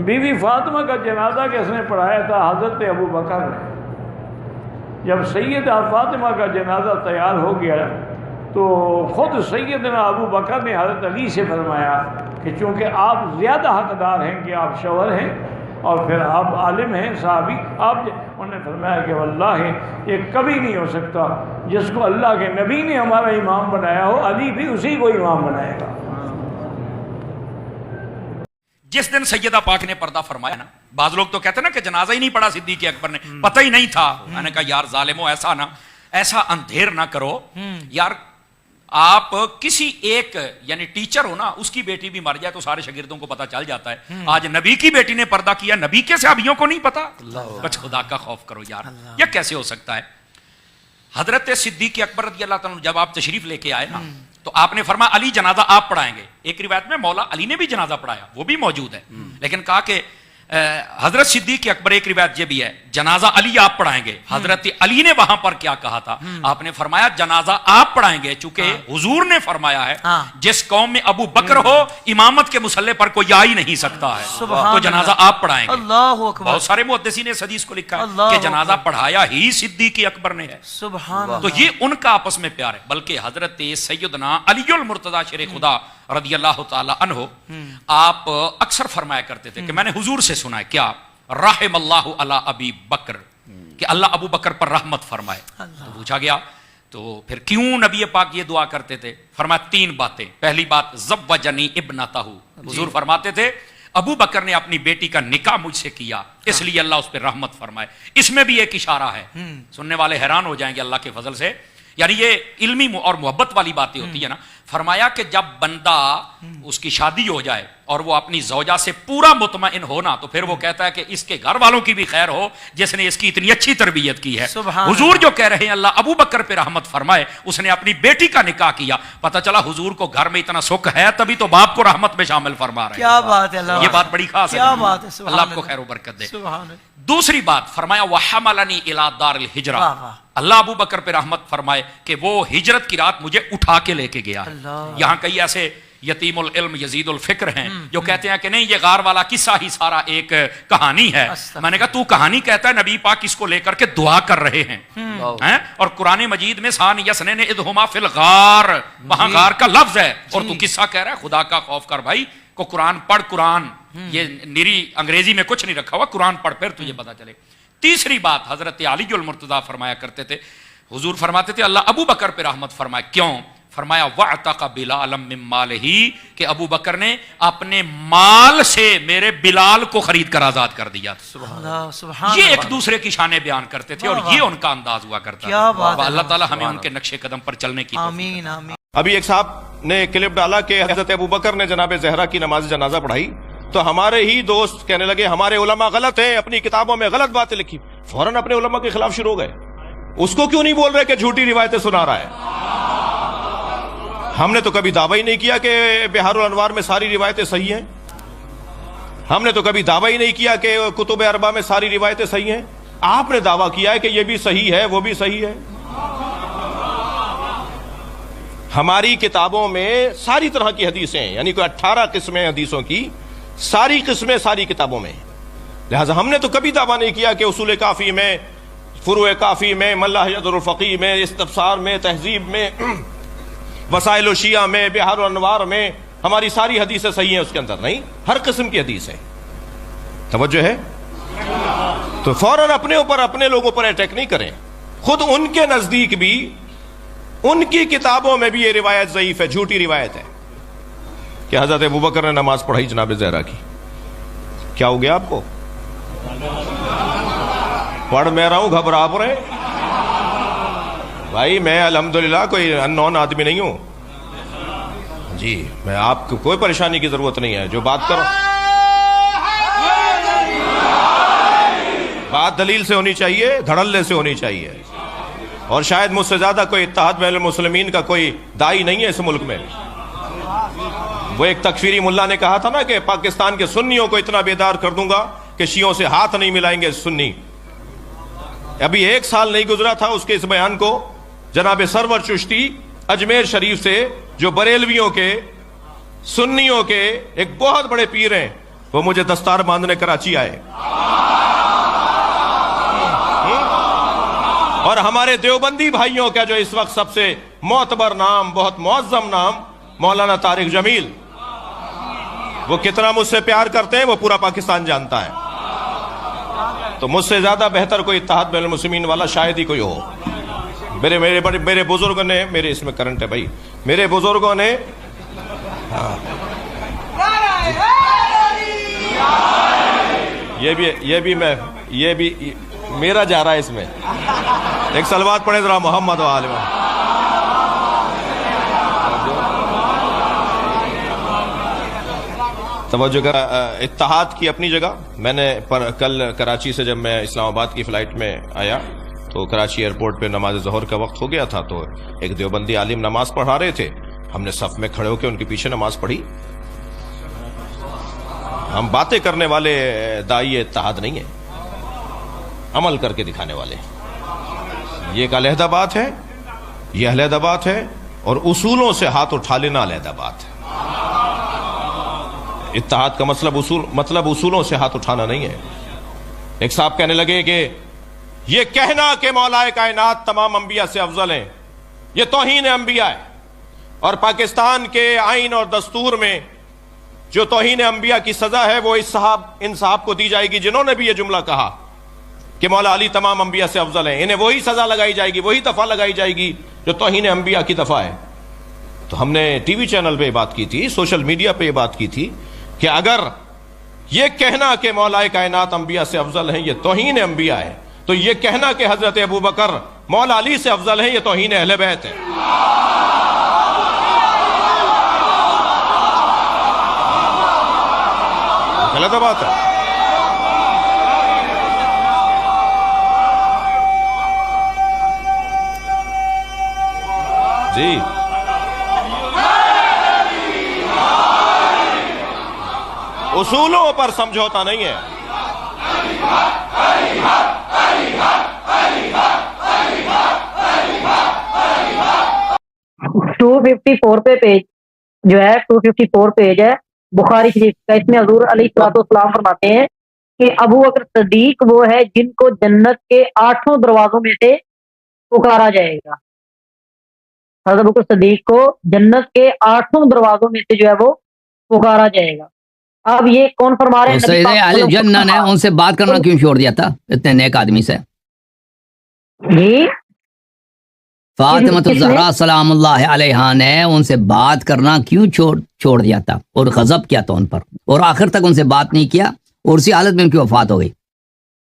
بیوی فاطمہ کا جنازہ کس نے پڑھایا تھا؟ حضرت ابو بکر نے۔ جب سیدہ فاطمہ کا جنازہ تیار ہو گیا تو خود سیدنا ابو بکر نے حضرت علی سے فرمایا کہ چونکہ آپ زیادہ حقدار ہیں کہ آپ شوہر ہیں اور پھر آپ عالم ہیں، صحابی، انہوں نے فرمایا کہ واللہ یہ کبھی نہیں ہو سکتا، جس کو اللہ کے نبی نے ہمارا امام بنایا ہو علی بھی اسی کو امام بنائے گا۔ جس دن سیدہ پاک نے پردہ فرمایا نا، بعض لوگ تو کہتے ہیں نا کہ جنازہ ہی نہیں پڑھا صدیق اکبر نے، پتہ ہی نہیں تھا۔ میں نے کہا یار ظالمو، ایسا اندھیر نہ کرو یار، آپ کسی ایک یعنی ٹیچر ہو نا، اس کی بیٹی بھی مر جائے تو سارے شاگردوں کو پتہ چل جاتا ہے۔ آج نبی کی بیٹی نے پردہ کیا، نبی کے صحابیوں کو نہیں پتا؟ بس خدا کا خوف کرو یار، یہ کیسے ہو سکتا ہے؟ حضرت صدیق اکبر رضی اللہ تعالیٰ جب آپ تشریف لے کے آئے نا تو آپ نے فرمایا علی جنازہ آپ پڑھائیں گے۔ ایک روایت میں مولا علی نے بھی جنازہ پڑھایا، وہ بھی موجود ہے، لیکن کہا کہ حضرت صدیق اکبر، ایک روایت یہ بھی ہے جنازہ علی آپ پڑھائیں گے۔ حضرت علی نے وہاں پر کیا کہا تھا؟ آپ نے فرمایا جنازہ آپ پڑھائیں گے، چونکہ حضور نے فرمایا ہے جس قوم میں ابو بکر ہو امامت کے مسلح پر کوئی آ ہی نہیں سکتا ہے، تو جنازہ آپ پڑھائیں گے۔ بہت سارے محدثین نے اس حدیث کو لکھا ہے کہ جنازہ پڑھایا ہی صدیق اکبر نے ہے۔ تو یہ ان کا آپس میں پیار ہے۔ بلکہ حضرت سیدنا علی المرتضی شیر خدا رضی اللہ تعالی عنہ آپ اکثر فرمایا کرتے تھے کہ میں نے حضور سے سنا ہے کیا، رحم اللہ علی ابی بکر، کہ اللہ ابو بکر پر رحمت فرمائے۔ تو پوچھا گیا تو پھر کیوں نبی پاک یہ دعا کرتے تھے؟ فرمایا تین باتیں۔ پہلی بات زوجنی ابنتہ، حضور فرماتے تھے ابو بکر نے اپنی بیٹی کا نکاح مجھ سے کیا، اس لیے اللہ اس پہ رحمت فرمائے۔ اس میں بھی ایک اشارہ ہے، سننے والے حیران ہو جائیں گے اللہ کے فضل سے، یعنی یہ علمی اور محبت والی باتیں ہوتی ہے نا۔ فرمایا کہ جب بندہ اس کی شادی ہو جائے اور وہ اپنی زوجہ سے پورا مطمئن ہونا تو پھر وہ کہتا ہے کہ اس کے گھر والوں کی بھی خیر ہو جس نے اس کی اتنی اچھی تربیت کی ہے۔ حضور جو کہہ رہے ہیں اللہ ابو بکر پہ رحمت فرمائے، اس نے اپنی بیٹی کا نکاح کیا، پتہ چلا حضور کو گھر میں اتنا سکھ ہے تبھی تو باپ کو رحمت میں شامل فرما رہے ہیں۔ کیا بات ہے، اللہ یہ بات بڑی خاص ہے، اللہ آپ کو خیر و برکت دے۔ دوسری بات فرمایا وحملنی الی دار الہجرہ، اللہ ابو بکر پہ رحمت فرمائے کہ وہ ہجرت کی رات مجھے اٹھا کے لے کے گیا ہے۔ یہاں کئی ایسے یتیم العلم یزید الفکر ہیں جو کہتے ہیں کہ نہیں یہ غار والا قصہ ہی سارا ایک کہانی ہے۔ میں نے کہا تو کہانی کہتا ہے، نبی پاک اس کو لے کر کے دعا کر رہے ہیں، اور قرآن مجید میں سان یسنین اذہما فی الغار، وہاں غار کا لفظ ہے، اور تو قصہ کہہ رہا ہے۔ خدا کا خوف کر بھائی، کو قرآن پڑھ، قرآن یہ نری انگریزی میں کچھ نہیں رکھا ہوا، قرآن پڑھ پھر تجھے پتا چلے۔ تیسری بات حضرت علی المرتضی فرمایا کرتے تھے، حضور فرماتے تھے اللہ ابو بکر پہ رحمت فرمائے، کیوں؟ فرمایا وَعْتَقَ بِلَالًا مِّن مَّالِهِ، کہ ابو بکر نے اپنے مال سے میرے بلال کو خرید کر آزاد کر دیا تھا۔ یہ ایک دوسرے کی شانیں بیان کرتے تھے اور یہ ان کا انداز ہوا کرتا تھا۔ اللہ تعالیٰ ہمیں ان کے نقش قدم پر چلنے کی توفیق عطا۔ ابھی ایک صاحب نے کلپ ڈالا کہ حضرت ابو بکر نے جناب زہرا کی نماز جنازہ پڑھائی تو ہمارے ہی دوست کہنے لگے ہمارے علماء غلط ہیں، اپنی کتابوں میں غلط باتیں لکھی، فوراً اپنے علماء کے خلاف شروع ہو گئے۔ اس کو کیوں نہیں بول رہے کہ جھوٹی روایتیں سنا رہا ہے؟ ہم نے تو کبھی دعویٰ ہی نہیں کیا کہ بہار الانوار میں ساری روایتیں صحیح ہیں، ہم نے تو کبھی دعویٰ ہی نہیں کیا کہ کتب اربعہ میں ساری روایتیں صحیح ہیں۔ آپ نے دعویٰ کیا ہے کہ یہ بھی صحیح ہے وہ بھی صحیح ہے۔ ہماری کتابوں میں ساری طرح کی حدیثیں ہیں، یعنی کوئی 18 قسمیں حدیثوں کی، ساری قسمیں ساری کتابوں میں، لہٰذا ہم نے تو کبھی دعویٰ نہیں کیا کہ اصول کافی میں، فروع کافی میں، ملا حجت الفقی میں، استبصار میں، تہذیب میں، وسائل الشیعہ میں، بہار الانوار میں ہماری ساری حدیثیں صحیح ہیں۔ اس کے اندر نہیں، ہر قسم کی حدیث ہے۔ توجہ ہے؟ تو فوراً اپنے اوپر اپنے لوگوں پر اٹیک نہیں کریں۔ خود ان کے نزدیک بھی، ان کی کتابوں میں بھی یہ روایت ضعیف ہے، جھوٹی روایت ہے کہ حضرت ابوبکر نے نماز پڑھائی جناب زہرا کی۔ کیا ہو گیا آپ کو؟ پڑھ میں رہا ہوں، گھبرا پڑے بھائی، میں الحمدللہ کوئی اننون آدمی نہیں ہوں جی، میں آپ کو کوئی پریشانی کی ضرورت نہیں ہے۔ جو بات کرو بات دلیل سے ہونی چاہیے، دھڑلے سے ہونی چاہیے، اور شاید مجھ سے زیادہ کوئی اتحاد بین المسلمین کا کوئی دائی نہیں ہے اس ملک میں۔ وہ ایک تکفیری ملا نے کہا تھا نا کہ پاکستان کے سنیوں کو اتنا بیدار کر دوں گا کہ شیعوں سے ہاتھ نہیں ملائیں گے سنی۔ ابھی 1 سال نہیں گزرا تھا اس کے اس بیان کو جناب سرور چشتی اجمیر شریف سے، جو بریلویوں کے، سنیوں کے ایک بہت بڑے پیر ہیں، وہ مجھے دستار باندھنے کراچی آئے. اور ہمارے دیوبندی بھائیوں کا جو اس وقت سب سے معتبر نام, بہت معظم نام, مولانا طارق جمیل, وہ کتنا مجھ سے پیار کرتے ہیں وہ پورا پاکستان جانتا ہے. تو مجھ سے زیادہ بہتر کوئی اتحاد بین المسلمین والا شاید ہی کوئی ہو. میرے بزرگوں نے, میرے اس میں کرنٹ ہے بھائی, میرے بزرگوں نے یہ بھی میرا جا رہا ہے اس میں. ایک صلوات پڑھیں ذرا محمد و آل محمد. توجہ کر. اتحاد کی اپنی جگہ. میں نے کل کراچی سے جب میں اسلام آباد کی فلائٹ میں آیا تو کراچی ایئرپورٹ پہ نماز ظہر کا وقت ہو گیا تھا, تو ایک دیوبندی عالم نماز پڑھا رہے تھے. ہم نے صف میں کھڑے ہو کے ان کے پیچھے نماز پڑھی. ہم باتیں کرنے والے داعی اتحاد نہیں ہیں, عمل کر کے دکھانے والے. یہ ایک علیحدہ بات ہے, یہ علیحدہ بات ہے, اور اصولوں سے ہاتھ اٹھا لینا علیحدہ بات ہے. اتحاد کا مطلب اصولوں سے ہاتھ اٹھانا نہیں ہے. ایک صاحب کہنے لگے کہ یہ کہنا کہ مولا کائنات تمام انبیاء سے افضل ہیں یہ توہین انبیاء ہے, اور پاکستان کے آئین اور دستور میں جو توہین انبیاء کی سزا ہے وہ ان صاحب کو دی جائے گی جنہوں نے بھی یہ جملہ کہا کہ مولا علی تمام انبیاء سے افضل ہیں. انہیں وہی سزا لگائی جائے گی, وہی دفعہ لگائی جائے گی جو توہین انبیاء کی دفعہ ہے. تو ہم نے ٹی وی چینل پہ بات کی تھی, سوشل میڈیا پہ یہ بات کی تھی کہ اگر یہ کہنا کہ مولا کائنات انبیاء سے افضل ہیں یہ توہین انبیاء ہے, تو یہ کہنا کہ حضرت ابو بکر مولا علی سے افضل ہیں یہ توہین اہل بیت ہے. غلط بات ہے. جی اصولوں پر سمجھوتا نہیں ہے. 254 پہ پیج جو ہے 254 پیج ہے بخاری شریف کا. اس میں حضور علیہ الصلوۃ والسلام فرماتے ہیں کہ ابو بکر صدیق وہ ہے جن کو جنت کے 8 دروازوں میں سے پکارا جائے گا. حضرت ابو بکر صدیق کو جنت کے 8 دروازوں میں سے جو ہے وہ پکارا جائے گا. اب یہ کون فرما رہے ہیں؟ سید اہل جنہ نے ان سے بات کرنا کیوں چھوڑ دیا تھا اتنے نیک آدمی سے؟ جی فاطمہ الزہرا سلام اللہ علیہا نے ان سے بات کرنا کیوں چھوڑ دیا تھا اور غضب کیا تھا ان پر, اور آخر تک ان سے بات نہیں کیا, اور اسی حالت میں ان کی وفات ہو گئی.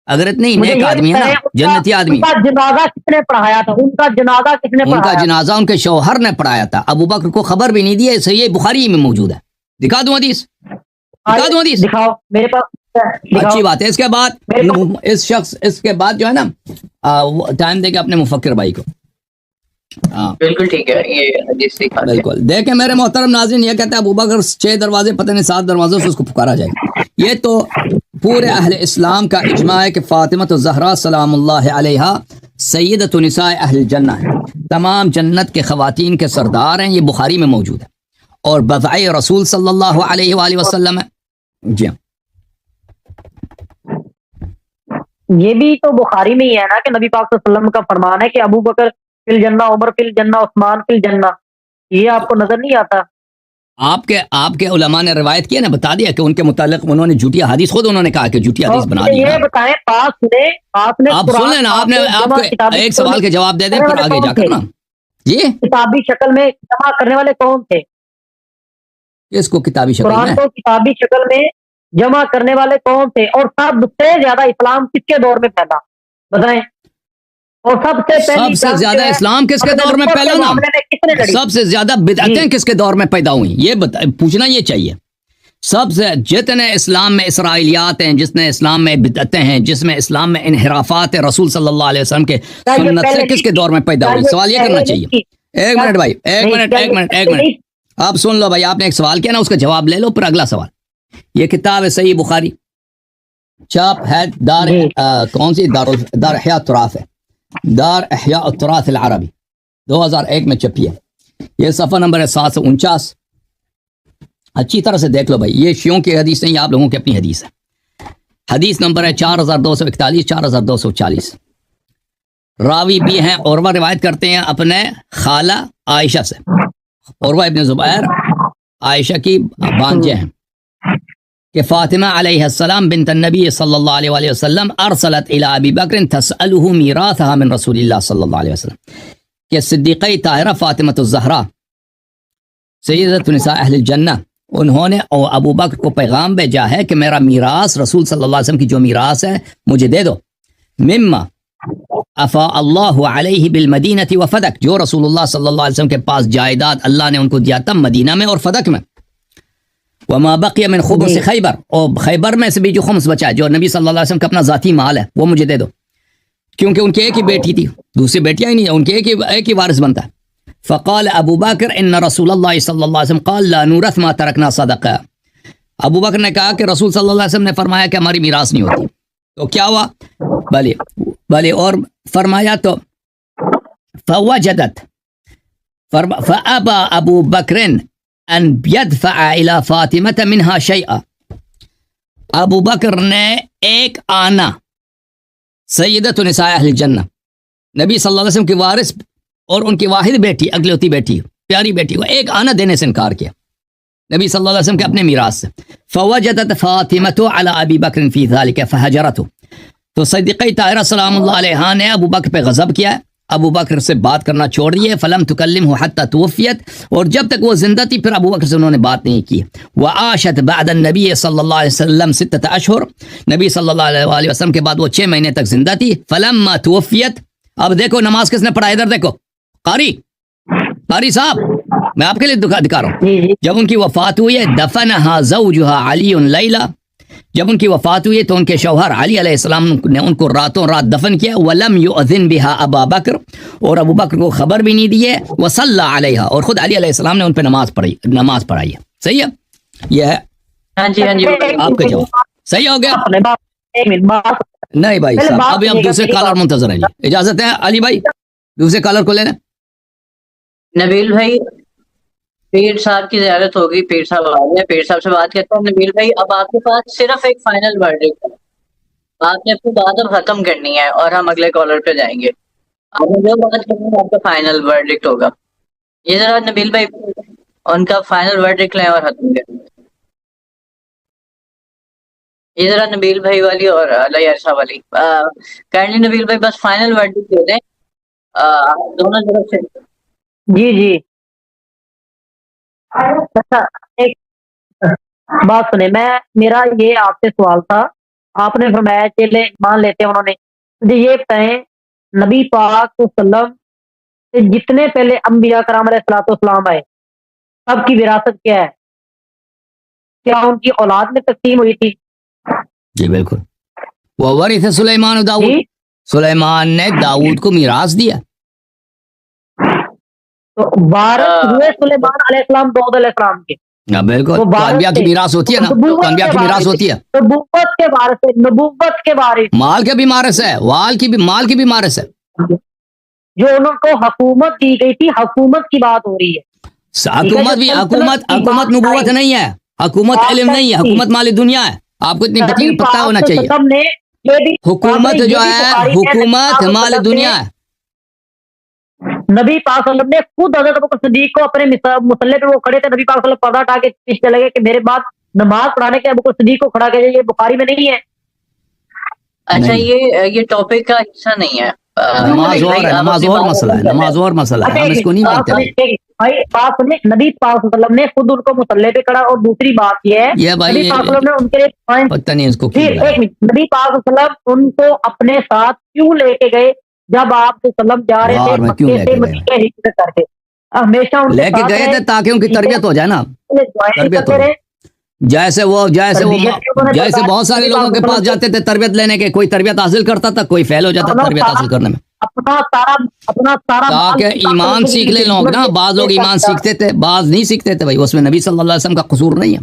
اگر اتنے ہی نیک آدمی ہے نا, جنتی آدمی, ان کا جنازہ کس نے پڑھایا تھا؟ ان کا جنازہ کس نے پڑھایا؟ ان کا جنازہ ان کے شوہر نے پڑھایا تھا. ابو بکر کو خبر بھی نہیں دی. صحیح بخاری میں موجود ہے. دکھا دوں حدیث, دکھا دوں حدیث. دکھاؤ میرے پاس. اچھی بات ہے. اس کے بعد اس کے بعد جو ہے نا ٹائم دے کے اپنے مفکر بھائی کو. بالکل ٹھیک ہے, یہ حدیث دکھا دیں. بالکل دیکھیں میرے محترم ناظرین, یہ کہتا ہے ابو بکر 6 دروازے پتہ نہیں 7 دروازوں سے اس کو پکارا جائے. یہ تو پورے اہل اسلام کا اجماع ہے کہ فاطمہ الزہرا سلام اللہ علیہا سیدۃ نساء اہل الجنہ ہے, تمام جنت کے خواتین کے سردار ہیں. یہ بخاری میں موجود ہے اور بضائع رسول صلی اللہ علیہ وآلہ وسلم ہے. جی ہاں, یہ بھی تو بخاری میں ہی ہے نا کہ نبی پاک صلی اللہ علیہ وسلم کا فرمان ہے کہ ابو بکر فی الجنہ, عمر فی الجنہ, عثمان فی الجنہ. یہ آپ کو نظر نہیں آتا؟ آپ کے علماء نے روایت کیا نا, بتا دیا کہ ان کے متعلق انہوں نے جھوٹی حدیث, خود انہوں نے کہا کہ جھوٹی حدیث بنا دی. یہ بتائیں پاس نے آپ سن لیں نا, آپ کو ایک سوال کے جواب دے دیں پھر آگے جا کر نا. جی کتابی شکل میں جمع کرنے والے کون تھے؟ اس کو کتابی شکل قرآن میں کو کتابی شکل میں جمع کرنے والے کون تھے؟ اور سب سے زیادہ اسلام کس کے دور میں پھیلا بتائیں؟ اور سب سے زیادہ اسلام کس کے دور میں پھیلا نا؟ سب سے زیادہ بدعتیں کس کے دور میں پیدا ہوئی؟ یہ پوچھنا یہ چاہیے. سب سے جتنے اسلام میں اسرائیلیات ہیں, جس نے اسلام میں بدعتیں ہیں, جس میں اسلام میں انحرافات ہیں, رسول صلی اللہ علیہ وسلم کے سنت سے کس کے دور میں پیدا ہوئی؟ سوال یہ کرنا چاہیے. ایک منٹ بھائی, ایک منٹ آپ سن لو بھائی. آپ نے ایک سوال کیا نا, اس کا جواب لے لو پھر اگلا سوال. یہ کتاب ہے صحیح بخاری, چاپ ہے دار کون سی دار احیاء التراث ہے, دار احیاء التراث العربی, 2001 میں چھپی ہے. یہ صفحہ نمبر ہے 749. اچھی طرح سے دیکھ لو بھائی, یہ شیعوں کی حدیث نہیں, آپ لوگوں کی اپنی حدیث ہے. حدیث نمبر ہے 4241 4240. راوی بھی ہیں عروہ, روایت کرتے ہیں اپنے خالہ عائشہ سے. عروہ ابن زبیر عائشہ کی بانجے ہیں کہ فاطمہ علیہ السلام بنت النبی صلی اللہ علیہ وآلہ وسلم ارسلت الى ابی بکر تسألہ میراثها من رسول اللہ صلی اللہ علیہ وسلم, کہ صدیقہ طاہرہ فاطمۃ الزہرا سیدۃ نساء اہل الجنہ, انہوں نے ابو بکر کو پیغام بھیجا ہے کہ میرا میراث رسول صلی اللہ علیہ وسلم کی جو میراث ہے مجھے دے دو. مما افا اللہ علیہ بالمدینہ وفدک, جو رسول اللہ صلی اللہ علیہ وسلم کے پاس جائیداد اللہ نے ان کو دیا تھا مدینہ میں اور فدک میں. وما بقی من خبز خیبر, اور خیبر میں سے بھی جو خمس بچا ہے, جو نبی صلی اللہ علیہ وسلم کا اپنا ذاتی مال ہے, وہ مجھے دے دو, کیونکہ ان کی ایک ہی بیٹی تھی, دوسری بیٹیاں ہی نہیں, ان کے ایک ہی وارث بنتا ہے. فقال ابو بکر ان رسول اللہ صلی اللہ علیہ وسلم قال لا نورث ما ترکنا صدقہ. ابو بکر نے کہا کہ رسول صلی اللہ علیہ وسلم نے فرمایا کہ ہماری میراث نہیں ہوتی. تو کیا ہوا؟ بھلے اور فرمایا تو فوجدت فابا ابو بکر ان يدفع الى فاطمہ منها شیئا. ابو بکر نے ایک آنا, سیدۃ نساء اہل الجنہ, نبی صلی اللہ علیہ وسلم کی وارث اور ان کی واحد بیٹی, اگلوتی بیٹی, پیاری بیٹی کو ایک آنا دینے سے انکار کیا نبی صلی اللہ علیہ وسلم کے اپنے میراث سے. فوجدت فاطمۃ علی ابی بکر فی ذلک فہجرته. تو صدیقہ طاہرہ سلام اللہ علیہا نے ابو بکر پہ غضب کیا, ابو بکر سے بات کرنا چھوڑ دیے. فلم تکلمہ حتی توفیت, اور جب تک وہ زندہ تھی پھر ابو بکر سے انہوں نے بات نہیں کی. وعاشت بعد النبی صلی اللہ علیہ وسلم 6 اشہر, نبی صلی اللہ علیہ وسلم کے بعد وہ 6 مہینے تک زندہ تھی. فلما توفیت, اب دیکھو نماز کس نے پڑھا, ادھر دیکھو قاری صاحب, میں آپ کے لیے دکھا رہا ہوں. جب ان کی وفات ہوئی ہے دفنہا زوجہا علی لیلہ, جب ان کی وفات ہوئی تو ان کے شوہر علی علیہ السلام نے ان کو راتوں رات دفن کیا. ولم یؤذن بہا ابا بکر, اور ابو بکر کو خبر بھی نہیں دی ہے. وصلی علیہا, اور خود علی علیہ السلام نے ان پہ نماز پڑھائی ہے. صحیح ہے, یہ ہے ہاں جی آپ کا جواب. صحیح ہو گیا؟ نہیں بھائی صاحب, ابھی آپ دوسرے کالر منتظر ہیں. اجازت ہے علی بھائی, دوسرے کالر کو لینا. نبیل بھائی, پیر صاحب کی زیارت ہوگی, پیر صاحب آ گئے, پیر صاحب سے بات کرتا ہوں. نبیل بھائی, اب آپ کے پاس صرف ایک فائنل ورڈکٹ ہے, آپ نے اپنی بات اب ختم کرنی ہے اور ہم اگلے کالر پہ جائیں گے. آپ نے جو بات کرنی ہے آپ کا فائنل ورڈکٹ ہوگا. یہ ذرا نبیل بھائی ان کا فائنل ورڈکٹ لیں اور ختم کریں. یہ ذرا نبیل بھائی والی اور علیہ عرصہ والی کائنڈلی نبیل بھائی بس فائنل ورڈکٹ دے دیں دونوں طرف سے. جی اچھا, ایک بات سنیں, میرا یہ آپ سے سوال تھا. آپ نے فرمایا کہ مان لیتے ہیں انہوں نے, مجھے یہ بتائیں نبی پاک صلی اللہ علیہ وسلم سے جتنے پہلے انبیاء کرام علیہ الصلوۃ والسلام آئے سب کی وراثت کیا ہے؟ کیا ان کی اولاد میں تقسیم ہوئی تھی؟ جی بالکل. وورث سلیمان و داؤد, سلیمان نے داؤد کو میراث دیا. تو وارث ہوئے سلیمان علیہ السلام داؤد علیہ السلام کے. بالکل, انبیاء کی میراث ہوتی ہے نا, انبیاء کی میراث ہوتی ہے. نبوت کے وارث, نبوت کے وارث, مال کے بھی وارث ہے, مال کی بھی وارث ہے. جو ان کو حکومت دی گئی تھی, حکومت کی بات ہو رہی ہے. حکومت بھی, حکومت نبوت نہیں ہے, حکومت علم نہیں ہے, حکومت مال دنیا ہے. آپ کو اتنی پتہ ہونا چاہیے. حکومت جو ہے حکومت مال دنیا ہے. نبی پاک صلی اللہ علیہ وسلم نے خود حضرت ابوبکر صدیق کو اپنے مصلی پہ وہ کھڑے تھے, نبی پاک صلی اللہ علیہ وسلم پردہ ہٹا کے پیچھے چلے گئے کہ میرے بعد نماز پڑھانے کے ابوبکر صدیق کو کھڑا کیا, یہ بخاری میں نہیں ہے. اچھا, یہ ٹاپک کا حصہ نہیں ہے. نماز اور مسئلہ ہے, نماز اور مسئلہ ہے, ہم اس کو نہیں مانتے بھائی. بات سنیں, نبی پاک صلی اللہ علیہ وسلم نے خود ان کو مصلی پہ کھڑا, اور دوسری بات یہ ہے نبی پاک صلی اللہ علیہ وسلم نے ان کے لیے پتہ نہیں اس کو نبی پاک صلی اللہ علیہ وسلم ان کو اپنے ساتھ کیوں لے کے گئے جب آپ صلی اللہ علیہ وسلم جا رہے تھے مکے سے مدینے ہجرت کر کے؟ ہمیشہ ان لے کے گئے تھے تاکہ ان کی تربیت ہو جائے نا, تربیت ہو. جیسے بہت سارے لوگوں کے پاس جاتے تھے تربیت لینے کے, کوئی تربیت حاصل کرتا تھا, کوئی فیل ہو جاتا تربیت حاصل کرنے میں. اپنا سارا تاکہ ایمان سیکھ لے لوگ نا. بعض لوگ ایمان سیکھتے تھے, بعض نہیں سیکھتے تھے. بھائی اس میں نبی صلی اللہ علیہ وسلم کا قصور نہیں ہے.